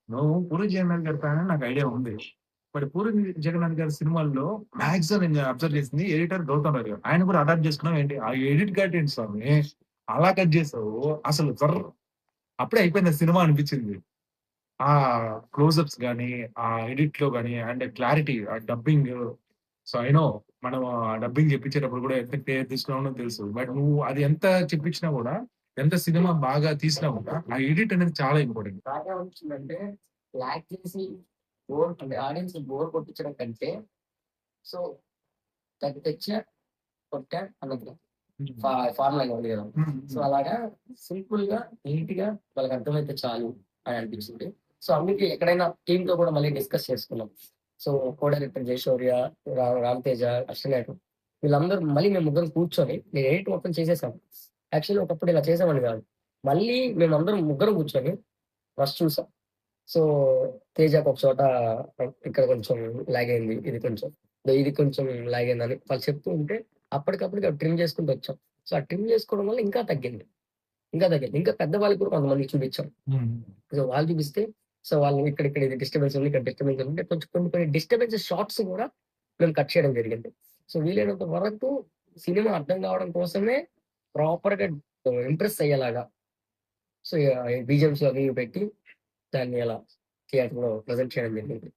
నువ్వు 'పూరి జగన్నాథ్' గారి ఫ్యాన్ అని నాకు ఐడియా ఉంది. బట్ 'పూరి జగన్నాథ్' గారి సినిమాల్లో మాక్సిమం నేను అబ్జర్వ్ చేసింది ఎడిటర్ గౌతమ్ రావు గారు. ఆయన కూడా అడాప్ట్ చేసుకున్నావు ఏంటి? ఆ ఎడిట్ కట్ ఏంటి స్వామి? అలా కట్ చేసావు. అసలు అప్పుడే అయిపోయింది ఆ సినిమా అనిపించింది. ఆ క్లోజప్స్ గాని, ఆ ఎడిట్‌లో గాని అండ్ క్లారిటీ, ఆ డబ్బింగ్. సో, ఐ నో మనం డబ్బింగ్ చెప్పించేటప్పుడు కూడా ఎంత కేర్ తీసుకున్నామో తెలుసు. బట్ నువ్వు అది ఎంత చెప్పించినా కూడా, ఎంత సినిమా బాగా తీసినా కూడా, ఆ ఎడిట్ అనేది చాలా ఇంపార్టెంట్. నాకేమనిపించిందంటే, లాగ్ చేసి బోర్ అంటే ఆడియన్స్‌ని బోర్ కొట్టించడం కంటే, సో అది తెచ్చా, కొట్టా అన్నది హ్మ్. ఫా ఫార్ములా ఉంది గదా! హ్మ్. సో, హ్మ్. అలాగా సింపుల్‌గా, నీట్‌గా వాళ్ళకి అర్థమైతే చాలు అని అనిపించింది. సో, అందుకే ఎక్కడైనా టీమ్‌తో కూడా మళ్ళీ డిస్కస్ చేసుకున్నాం. So, co director Jayashaurya, Ram Teja, Ashwinath వీళ్ళందరూ మళ్ళీ మేము ముగ్గురం కూర్చొని నేను ఎడిట్ మొత్తం చేసేసాం. యాక్చువల్లీ ఒకప్పుడు ఇలా చేసేవాడిని గాదు. మళ్ళీ మేమందరం ముగ్గురం కూర్చొని ఫస్ట్ చూసాం. సో, తేజకి ఒక చోట ఇక్కడ కొంచెం లాగ్ అయింది. ఇది కొంచెం లాగ్ అయిందని వాళ్ళు చెప్తూ ఉంటే అప్పటికప్పటికి ట్రిమ్ చేసుకుంటూ వచ్చాం. సో, ఆ ట్రిమ్ చేసుకోవడం వల్ల ఇంకా తగ్గింది. ఇంకా తగ్గింది. ఇంకా పెద్దవాళ్ళకి కూడా కొంతమందికి చూపించాం. హ్మ్. సో, వాళ్ళు చూపిస్తే సో, వాళ్ళు ఇక్కడ ఇది డిస్టర్బెన్స్ ఉంది. ఇక్కడ డిస్టర్బెన్స్ ఉంది. అంటే కొంచెం కొన్ని డిస్టర్బెన్స్ షార్ట్స్ కూడా మేము కట్ చేయడం జరిగింది. సో, వీలైనంత వరకు సినిమా అర్థం కావడం కోసమే ప్రాపర్‌గా ఇంప్రెస్ అయ్యేలాగా సో, బీజీఎమ్స్ అవి ఇవి పెట్టి దాన్ని అలా థియేటర్‌లో ప్రెజెంట్ చేయడం జరిగింది.